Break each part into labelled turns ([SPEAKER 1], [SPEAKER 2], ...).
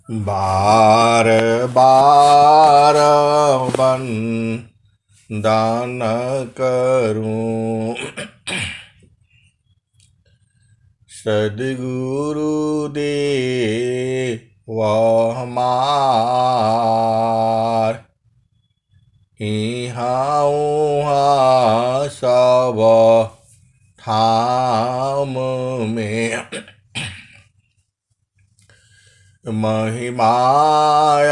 [SPEAKER 1] बार बार वंदन करूं सद्गुरु देव हमार। इहाँ उहाँ सब ठाम में महिमाय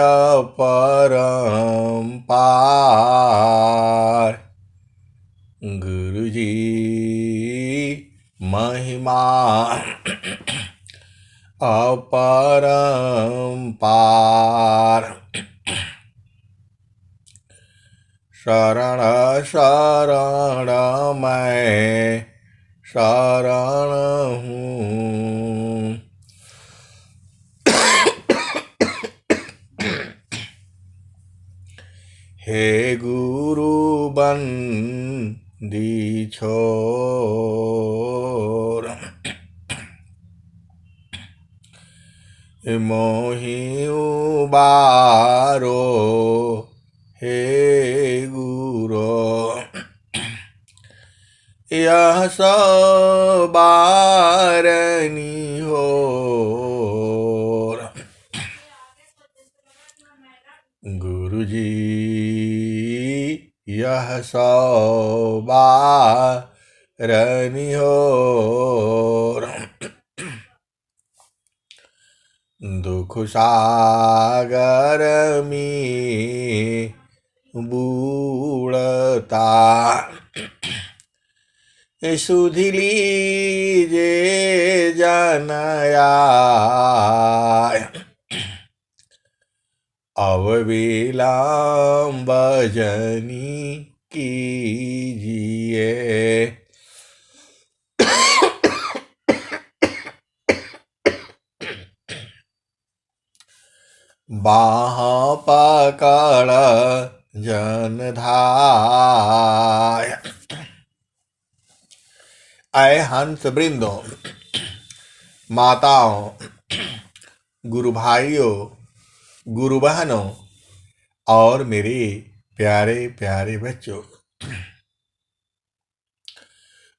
[SPEAKER 1] परम्पार। गुरुजी महिमा अपरम्पार। शरण शरण मैं शरण हूँ। हे गुरु बंदी छोर मोहि उबारो। हे गुरु यह सब बारनी हो। गुरुजी यह सब बारनी हो। दुख सागर में बूढ़ता सुधि लीजे जनया। अब विलम्ब जनी कीजिए। बाह पकड़ जन धाय। ऐ हंस वृंदो, माताओं, गुरु भाइयों, गुरु बहनों और मेरे प्यारे प्यारे बच्चों,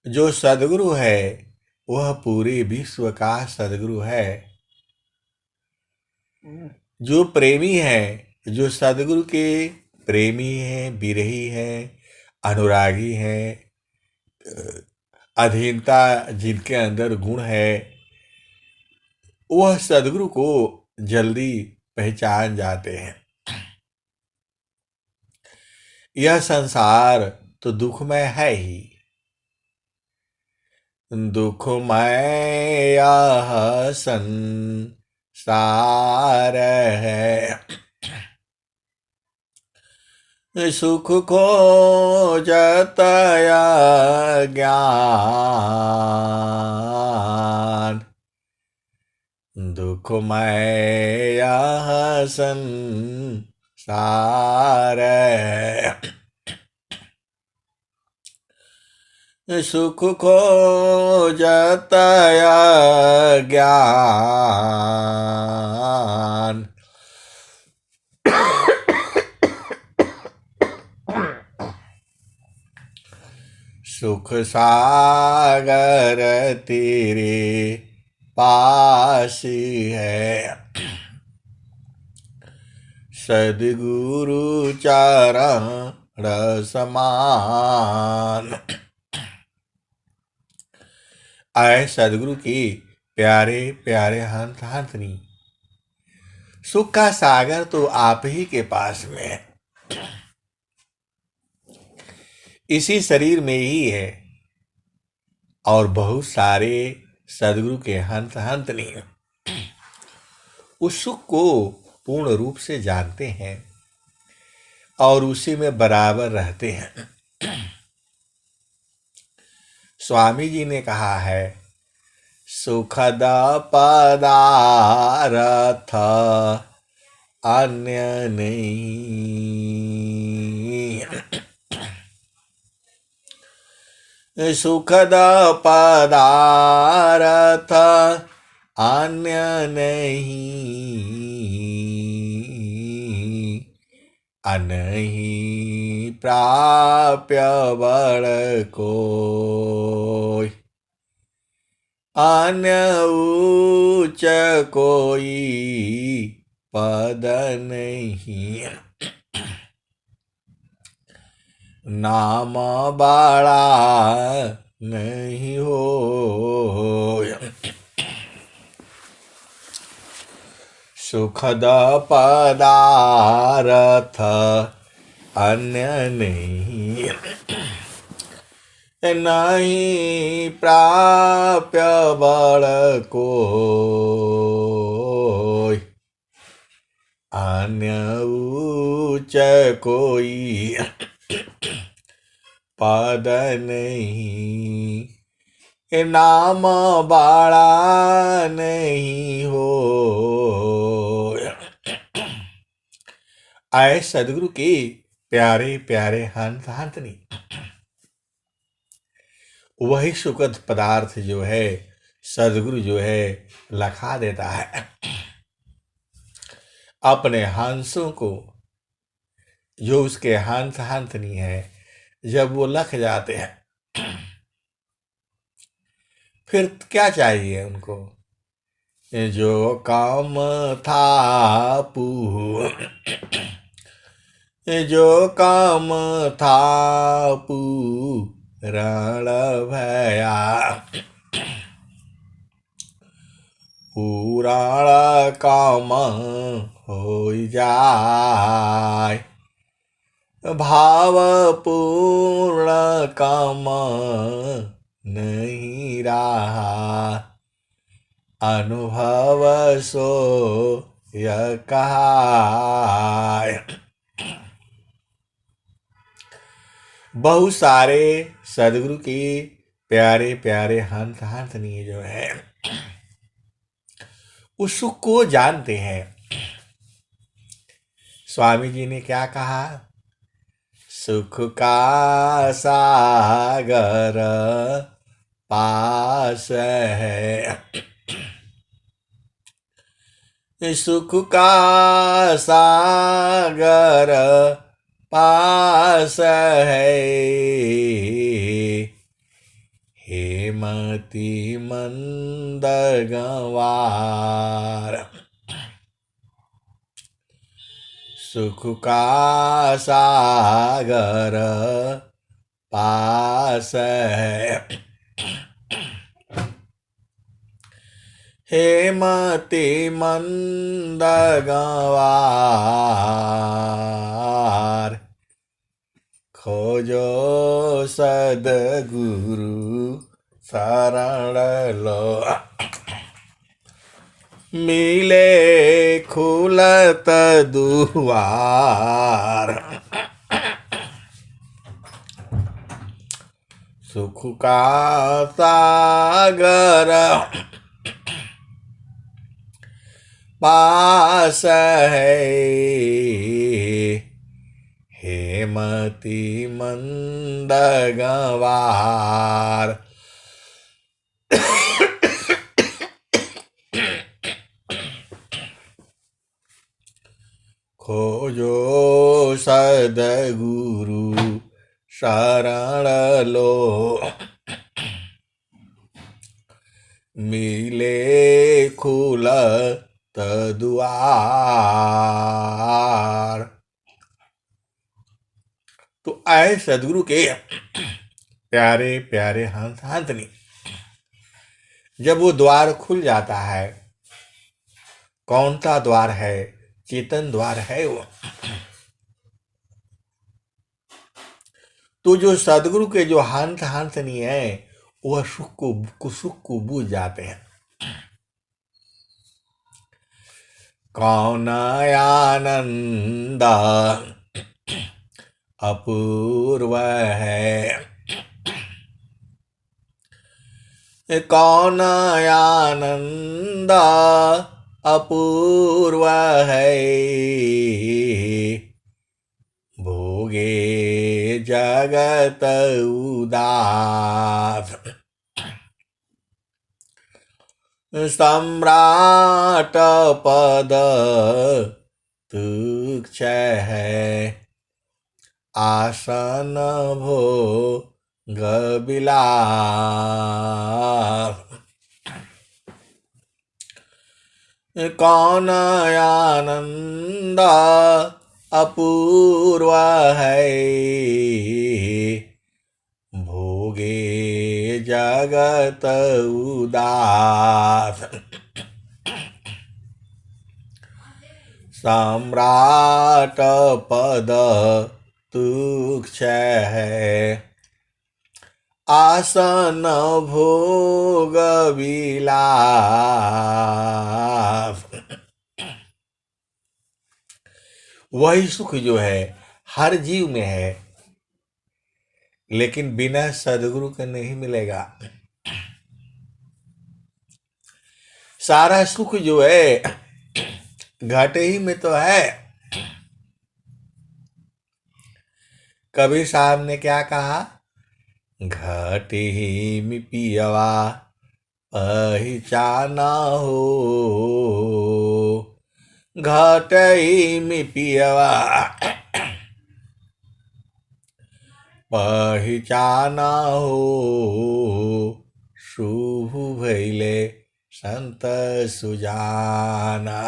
[SPEAKER 1] जो सद्गुरु है वह पूरे विश्व का सद्गुरु है। जो प्रेमी है, जो सद्गुरु के प्रेमी है, विरही है, अनुरागी है, अधीनता जिनके अंदर गुण है, वह सद्गुरु को जल्दी पहचान जाते हैं। यह संसार तो दुखमय है ही। दुखमय यह संसार है। सुख खोजत ज्ञान। दुखमय यह संसार है। सुख खोजत ज्ञान। सुख सागर तेरे पास है। सद्गुरु चरण समान। आए सद्गुरु की प्यारे प्यारे हंस हंसनी, सुख का सागर तो आप ही के पास में है। इसी शरीर में ही है और बहुत सारे सद्गुरु के हंस हंसनी उस सुख को पूर्ण रूप से जानते हैं और उसी में बराबर रहते हैं। स्वामी जी ने कहा है, सुखद पदार्थ अन्य नहीं। सुखद पदार्थ अन्य नहीं, अनहि प्राप्य बल कोई, अन्य उच्च कोई पद नहीं, नाम बड़ा नहीं हो। सुखद पदार्थ अन्य नहीं, नहीं प्राप्य बल कोई, अन्य उच्च कोई पद नहीं, नाम बड़ा नहीं हो। आए सदगुरु के प्यारे प्यारे हंस हंसनी, वही सुखद पदार्थ जो है सदगुरु जो है लखा देता है अपने हंसों को, जो उसके हंस हंसनी है। जब वो लख जाते हैं फिर क्या चाहिए उनको, जो काम था जो काम था पूरण भया, पुराण काम हो जाए, भाव पूर्ण काम नहीं रहा, अनुभव सो यह कहा। बहुत सारे सदगुरु की प्यारे प्यारे हंस हंसनी जो है उस सुख को जानते हैं। स्वामी जी ने क्या कहा, सुख का सागर पास है, सुख का सागर पास है, हेमति मंद गंवार, सुख का सागर पास है, हेमति मंद गंवार, खोजो सदगुरु शरण लो, मिले खुलत दुआर, सुख का सागर पास है, हेमति मंद गंवार, खोजो सदगुरु शरण लो, मिले खुलत द्वार। तो आए सदगुरु के प्यारे प्यारे हंस हंसनी, जब वो द्वार खुल जाता है, कौन सा द्वार है, चेतन द्वार है वो, तो जो सदगुरु के जो हंस हंसनी है वह सुख को बूझ जाते हैं। कौन आनंद अपूर्व है, कौन आनंद अपूर्व है, भोगे जगत उदास, सम्राट पद तुच्छ है, आसन भोग विलास। कौन आनंद अपूर्व है, भोगे जगत उदास। सम्राट पद तुच्छ है, आसन भोग विलास। वही सुख जो है हर जीव में है, लेकिन बिना सदगुरु के नहीं मिलेगा। सारा सुख जो है घाटे ही में तो है। कबीर साहब ने क्या कहा, घाटे ही में पियवा पहचाना हो, घाटे ही में पियवा पहचाना हो, शुभ भैले संत सुजाना।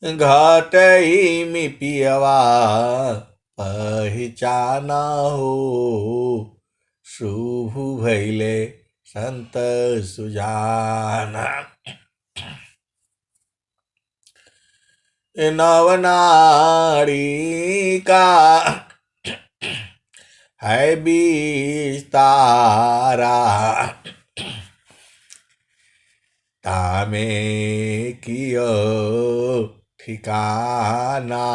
[SPEAKER 1] घाटई में पियवा पहचाना हो, शुभ भैले संत सुजाना। नवनाड़ी का है विस्तारा, तामे कियो ठिकाना।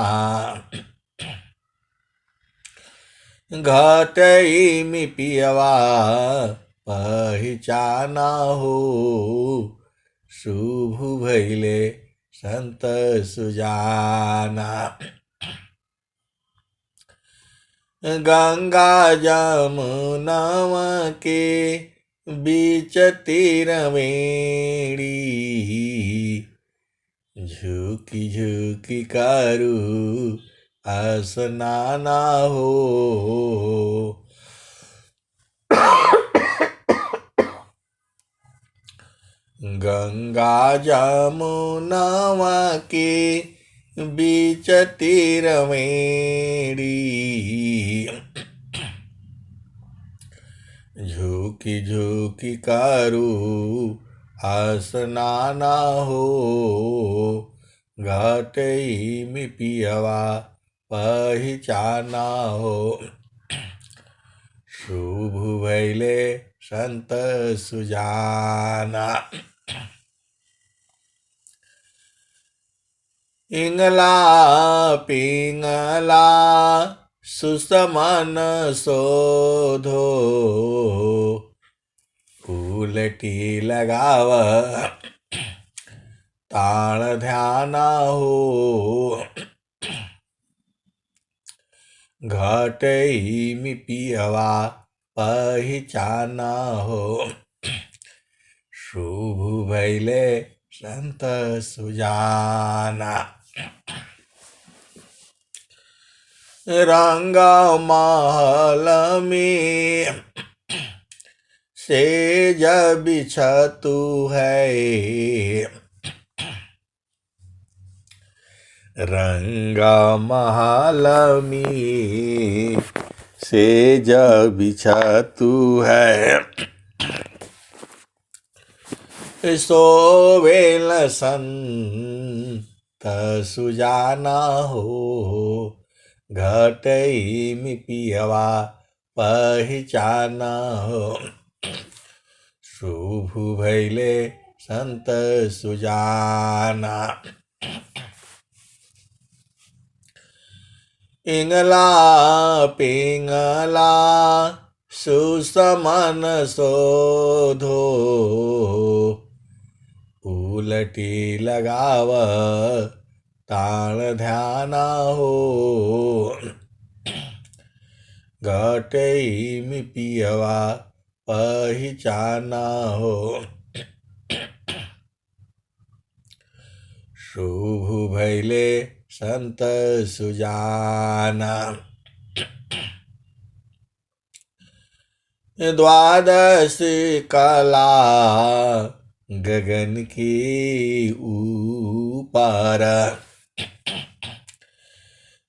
[SPEAKER 1] घटई में पियवा पहचाना हो, शुभ भैले संत सुजाना। गंगा जमुनवा के बीच तिरमेड़ी, झुकी झुकी करू स्नाना हो, गंगा जमुनवा के बीच तिरमेड़ी, झुकी झुकी करू स्नाना हो, घाटई में पियवा पहचाना हो, शुभ भैले संत सुजाना। इंगला पिंगला सुसमन शोधो, उलटी लगाव ताण ध्याना हो, घाटई में पियवा पहचाना हो, शुभ भैले संत सुजाना। रंग महल में सेज बिछतु है, रंग महल में सेज बिछतु है, सोवेल संत सुजाना हो, घाटई में पियवा पहचाना हो, शुभ भैले संत सुजाना। इंगला पिंगला सुसमन शोधो, उलटी लगाव ताण ध्याना हो, घाटई में पियवा पहचाना हो। शुभ भैले संत सुजाना। द्वादश कला गगन की ऊपर।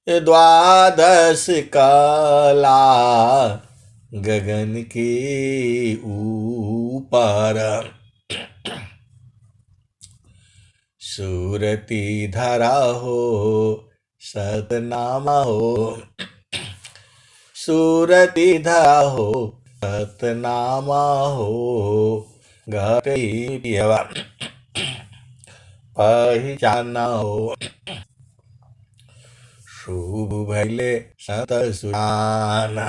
[SPEAKER 1] द्वादश कला गगन के ऊपर। सूरती धरा हो सतनामा हो। सूरती धरा हो सतनामा हो। घटी पियवा पहचाना हो। शुभ भैले संत सुजाना।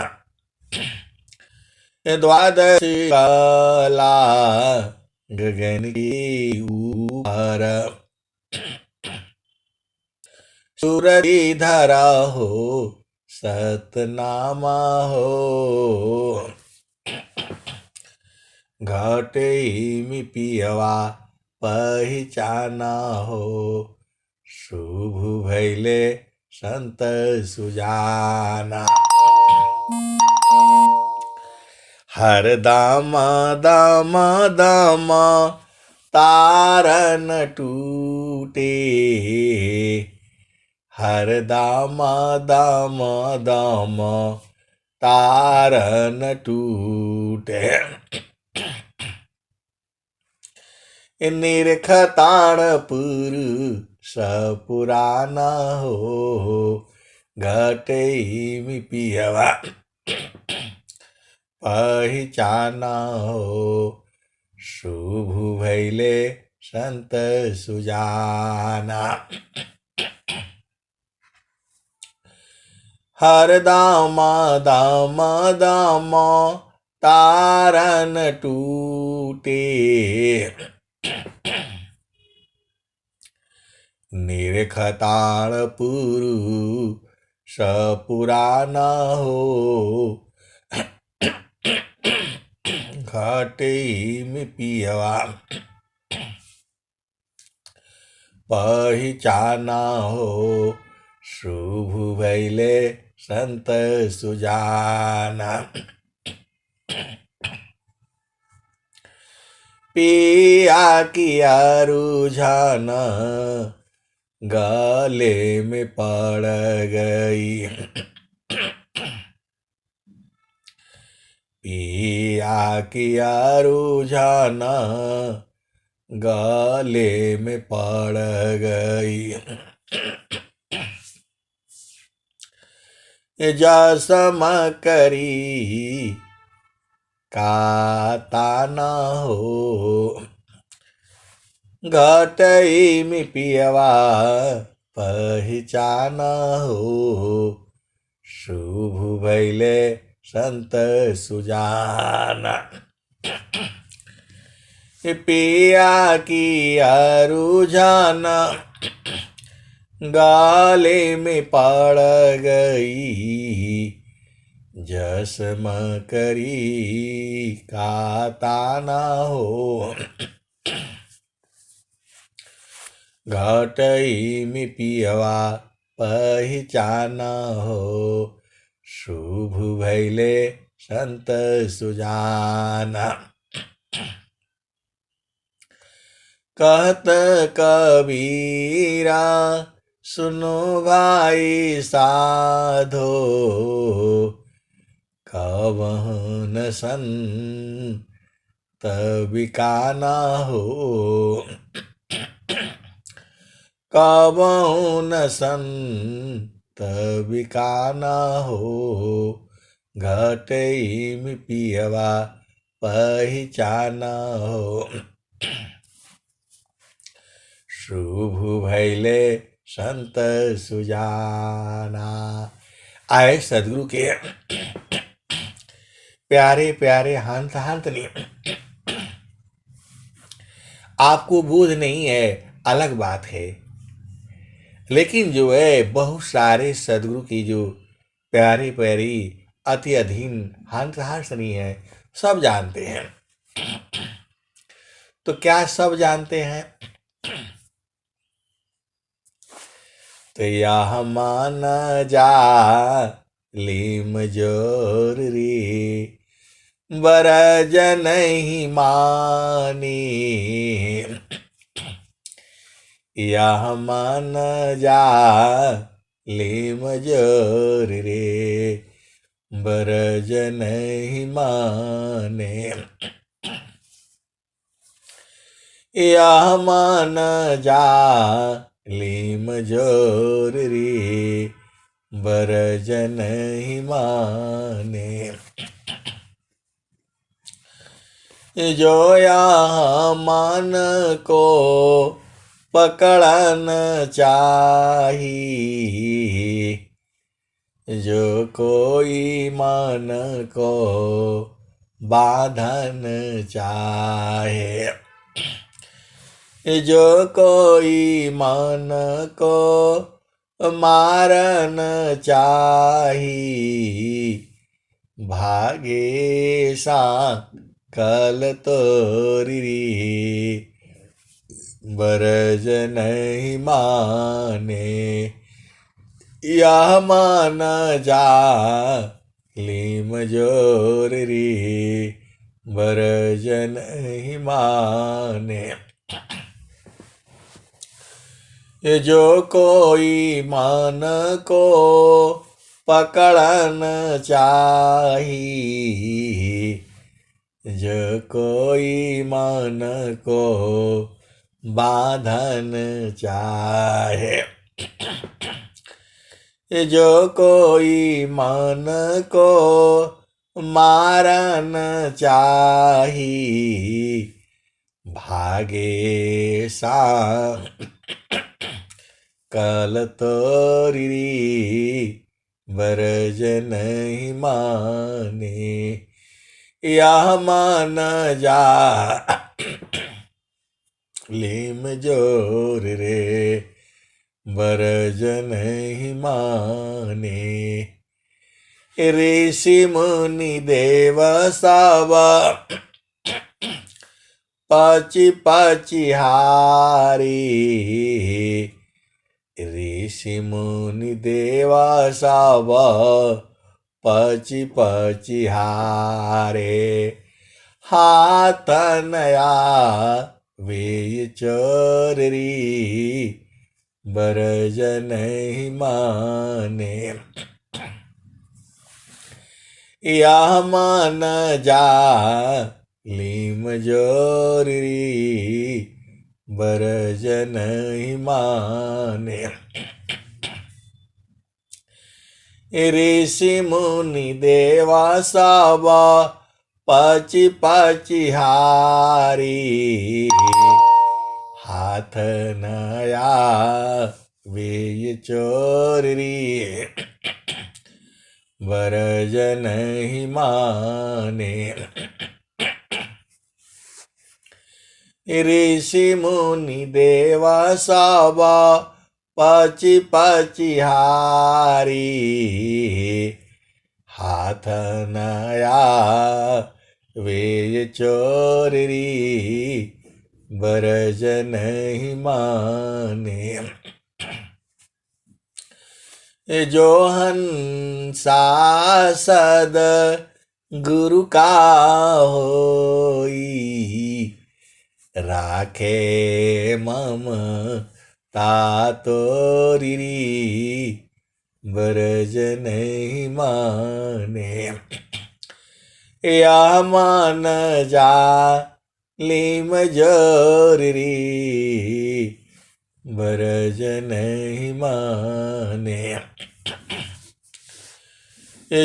[SPEAKER 1] द्वादशी कला गगन की ऊपर। सूरती धरा हो सतनामा हो। घटे में पियवा पहचाना हो। शुभ भैले संत सुजाना। हर दाम दाम दाम तारन टूटे। हर दाम दाम दाम तारन टूटे। निरखताण पुराना हो। घटे में पियवा पहचाना हो। शुभ भैले संत सुजाना। हर दाम दाम दाम तारन टूटे। निरखताण पुराना हो। घटे में पियवा पहचाना हो। शुभ भैले संत सुजाना। पिया किया रुझान गले में पड़ गई। पिया किया रुझान गले में पड़ गई। जसम करी का ताना हो। घटई में पियवा पहचाना हो। शुभ भैले संत सुजाना। पिया की रुझाना गाले में पड़ गई। जसम करी का ताना हो। घटई में पियवा पहचाना हो। शुभ भैले संत सुजाना। कहत कबीरा सुनो भाई साधो। कवहन संत बिकाना हो। कवहन संत बिकाना हो। घटई में पियवा पहचाना हो। शुभ भैले संत सुजाना। आए सदगुरु के प्यारे प्यारे हंस हंसनी। आपको बोध नहीं है अलग बात है, लेकिन जो है बहुत सारे सदगुरु की जो प्यारी प्यारी अति अधीन हंस हंसनी है, सब जानते हैं। तो क्या सब जानते हैं? तो यह मान जा लीम जोर रे, बरज नहीं मानी। यह मान जा लीम जोर रे, बरज नहीं माने। यह मान जा लीम जोर रे, बरज नहीं माने। जो यहाँ मान को पकड़न चाही, जो कोई मान को बांधन चाहे। जो कोई मान को मारन चाही, भागे सा कल तोरी, बरज नहीं माने। यह मान जा लीम जोर रे, बरज नहीं माने। जो कोई मान को पकड़न चाही, जो कोई मान को बांधन चाहे। जो कोई मान को मारन चाही, भागे सा कल तोरी, बरज नहीं माने। यह मान जा लीम जोर रे, बरज नहीं माने। ऋषि मुनि देव सब पची पची हारी, ऋषि मुनि देवा सब पची पची हारे। हाथ नया वे चोरी, बरज नहीं माने। यह मान जा लीम जोर रे, बरज नहीं माने। ऋषि मुनि देवा सब पची पची हारी, हाथ नया वे चोरी, बरज नहीं माने। ऋषि मुनि देवा सब पची पची हारी, हाथ नया वे चोरी, बरज नहीं माने। जो हंसा सद गुरु का होई, राखे ममता तोरी, बरज नहीं माने। यह मान जा लीम जोर रे, बरज नहीं माने।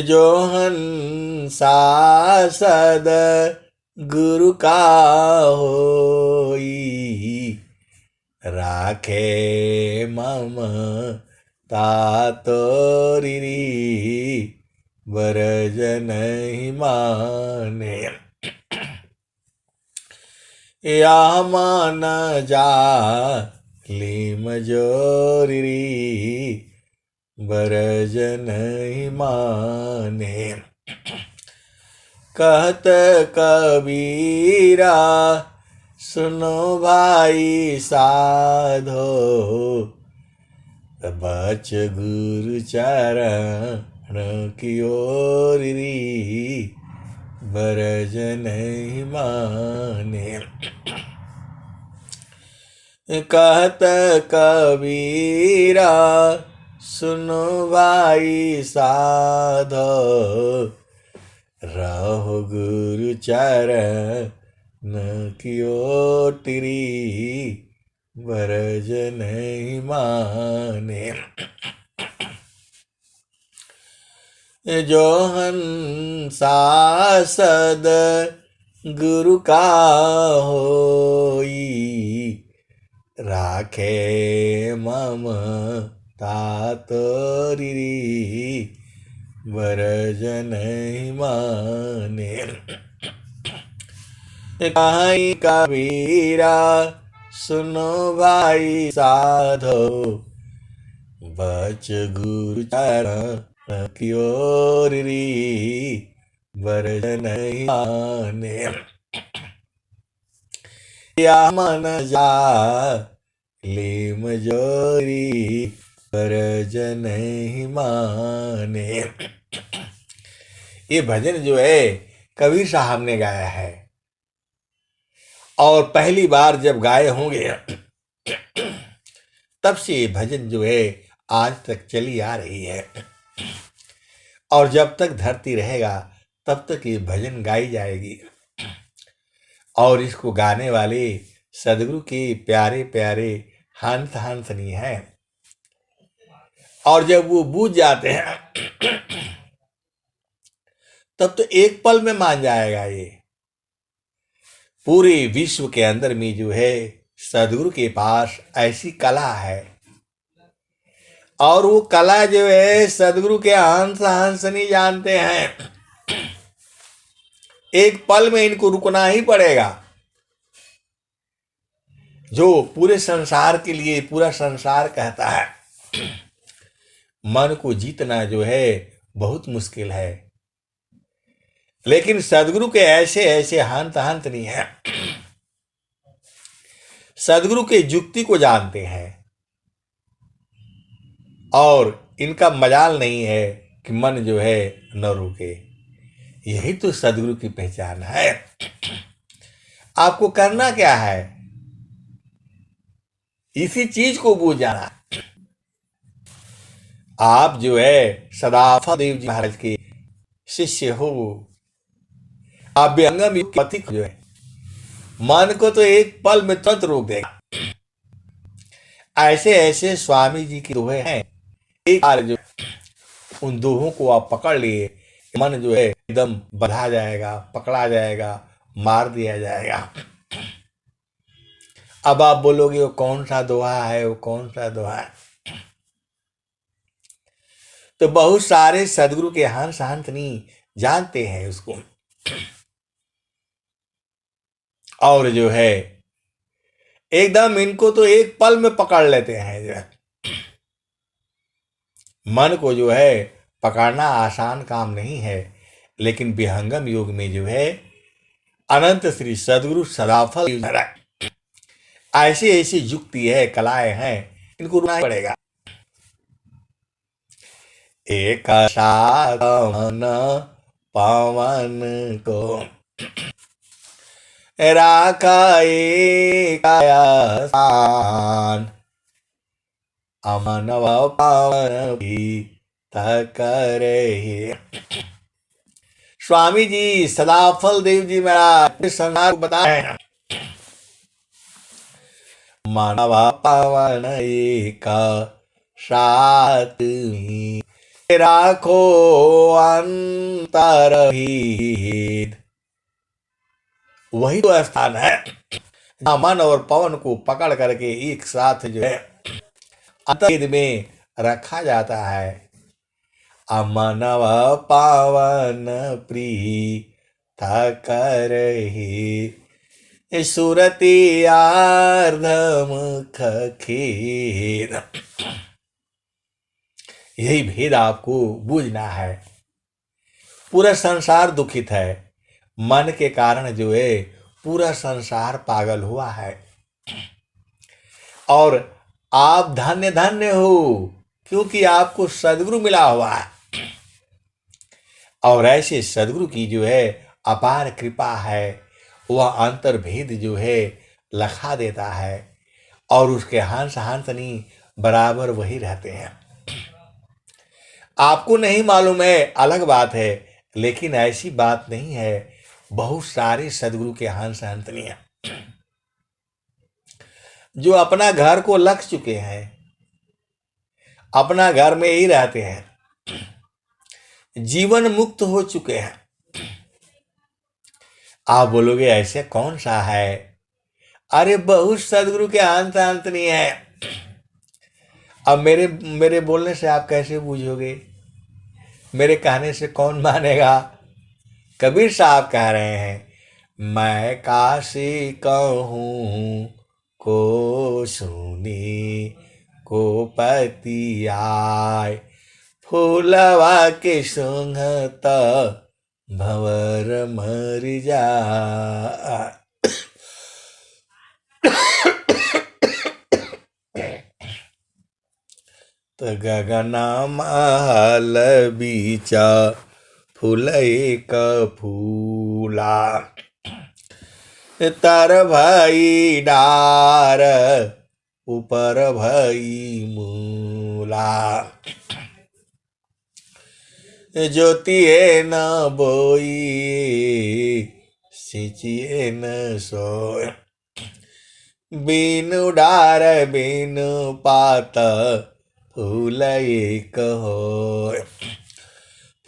[SPEAKER 1] जो हंसा सद गुरु का होई, राखे ममता तोरी, बरज नहीं माने। यह मान जा लीम जोर रे, बरज नहीं माने। कहत कबीरा सुनो भाई साधो, बच गुरु चरण की ओर री, बरज नहीं माने। कहत कबीरा सुनो भाई साधो, रहो गुरु चरण की ओर री, बरज नहीं माने। जो हंसा सद गुरु का होई, राखे ममता तोरी, बरज नहीं माने। कहीं कबीरा सुनो भाई साधो, बच गुरु चरण की ओर री, बरज नहीं माने। या मन जा लीम जोरी, बरज नहीं माने। ये भजन जो है कबीर साहब ने गाया है, और पहली बार जब गाए होंगे तब से ये भजन जो है आज तक चली आ रही है, और जब तक धरती रहेगा तब तक ये भजन गाई जाएगी। और इसको गाने वाले सदगुरु के प्यारे प्यारे हंस हंसनी हैं, और जब वो बूझ जाते हैं तब तो एक पल में मान जाएगा। ये पूरे विश्व के अंदर में जो है सदगुरु के पास ऐसी कला है, और वो कला जो है सदगुरु के हंस हंसनी जानते हैं। एक पल में इनको रुकना ही पड़ेगा। जो पूरे संसार के लिए पूरा संसार कहता है, मन को जीतना जो है बहुत मुश्किल है, लेकिन सदगुरु के ऐसे ऐसे हंत हंत नहीं है, सदगुरु के युक्ति को जानते हैं, और इनका मजाल नहीं है कि मन जो है न रुके। यही तो सदगुरु की पहचान है। आपको करना क्या है, इसी चीज को बूझ जाना। आप जो है सदाफा देव जी महाराज के शिष्य हो, आप विहंगम युग के पथिक जो है, मन को तो एक पल में तुरंत रोक देगा। ऐसे ऐसे स्वामी जी की दोहे हैं, एक बार जो उन दोहों को आप पकड़ लिए, मन जो है एकदम बंधा जाएगा, पकड़ा जाएगा, मार दिया जाएगा। अब आप बोलोगे वो कौन सा दोहा है, वो कौन सा दोहा है? तो बहुत सारे सदगुरु के हंस हंसनी जानते हैं उसको, और जो है एकदम इनको तो एक पल में पकड़ लेते हैं। जो है मन को जो है पकड़ना आसान काम नहीं है, लेकिन विहंगम योग में जो है अनंत श्री सदगुरु सदाफल ऐसी ऐसी युक्ति है, कलाएं हैं, इनको रुकना पड़ेगा। एक मन पवन को राखा एक आसान, अमन व पावन भी करे। स्वामी जी सदाफल देव जी महाराज संसार बताए, मानव पावन एक साथ राखो अंतर भेद। वही तो स्थान है जहां मन और पवन को पकड़ करके एक साथ जो है अंतर्भेद में रखा जाता है। अमनव पावन प्रीत करहि, सुरति आर्धमुख खेद। यही भेद आपको बूझना है। पूरा संसार दुखित है, मन के कारण जो है पूरा संसार पागल हुआ है। और आप धन्य धन्य हो, क्योंकि आपको सदगुरु मिला हुआ है। और ऐसे सदगुरु की जो है अपार कृपा है, वह अंतर्भेद जो है लखा देता है, और उसके हंस हंसनी बराबर वही रहते हैं। आपको नहीं मालूम है अलग बात है, लेकिन ऐसी बात नहीं है। बहुत सारे सदगुरु के हंस हंसनी हैं जो अपना घर को लख चुके हैं, अपना घर में ही रहते हैं, जीवन मुक्त हो चुके हैं। आप बोलोगे ऐसे कौन सा है? अरे बहुत सदगुरु के अंत अंत नहीं है। अब मेरे मेरे बोलने से आप कैसे बूझोगे? मेरे कहने से कौन मानेगा? कबीर साहब कह रहे हैं, मैं काशी कहूँ को सुनी को पति आय, फूलवा के सुंघत भंवर मर जाय। तो गगना महल बीचा फूलई का फूला, तर भई डार ऊपर भई मूला, ज्योतिए न बोई सिंचिए न सोय, बिनु डार बिनु पात फूल एक होय,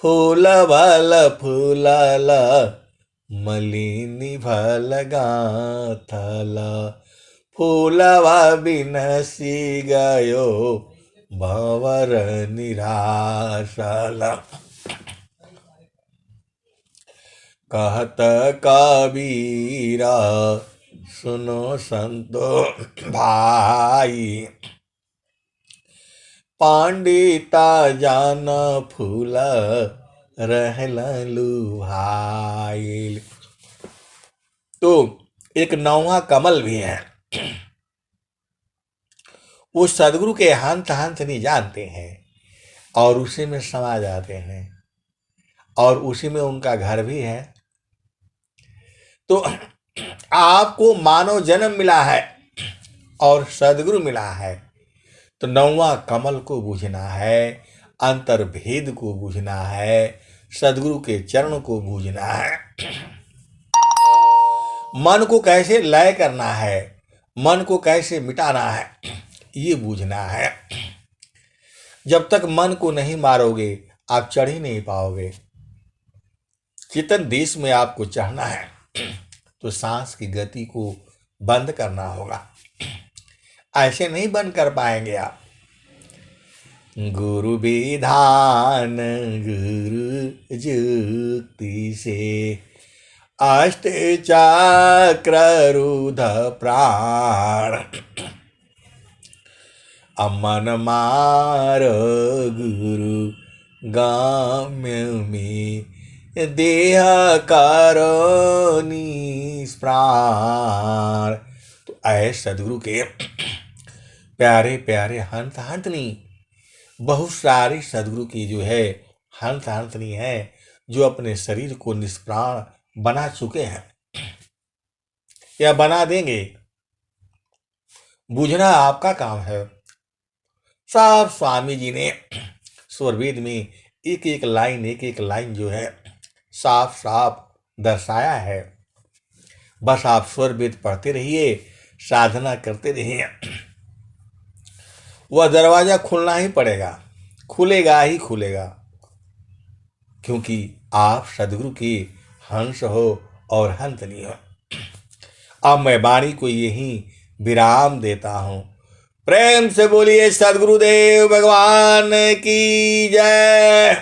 [SPEAKER 1] फूल भल फूलल मलिनी भल गाथल, फूलवा बिनसी गयो भंवर निराशल। कहत कबीरा सुनो संतो भाई, पांडिता जान फूल रहलू भाई। तो एक नौवा कमल भी है, वो सदगुरु के हंत हंत नहीं जानते हैं और उसी में समा जाते हैं, और उसी में उनका घर भी है। तो आपको मानव जन्म मिला है और सदगुरु मिला है, तो नौवा कमल को बूझना है, अंतर्भेद को बूझना है, सदगुरु के चरण को बूझना है। मन को कैसे लय करना है, मन को कैसे मिटाना है, ये बूझना है। जब तक मन को नहीं मारोगे आप चढ़ ही नहीं पाओगे। कितन देश में आपको चढ़ना है तो सांस की गति को बंद करना होगा, ऐसे नहीं बंद कर पाएंगे आप। गुरु विधान गुरु जुक्ति से, अष्ट चक्र रुध प्राण, अमन मार गुरु गाम्य में, देह करो निष्प्राण। तो ऐ सदगुरु के प्यारे प्यारे हंत हंतनी, बहुत सारी सदगुरु की जो है हंत हंतनी है जो अपने शरीर को निष्प्राण बना चुके हैं या बना देंगे। बूझना आपका काम है। सब स्वामी जी ने स्वरवेद में एक एक लाइन जो है साफ साफ दर्शाया है। बस आप स्वरवेद पढ़ते रहिए, साधना करते रहिए, वह दरवाजा खुलना ही पड़ेगा, खुलेगा ही खुलेगा, क्योंकि आप सदगुरु की हंस हो और हंतनी हो। अब मैं वाणी को यही विराम देता हूं। प्रेम से बोलिए सदगुरुदेव भगवान की जय।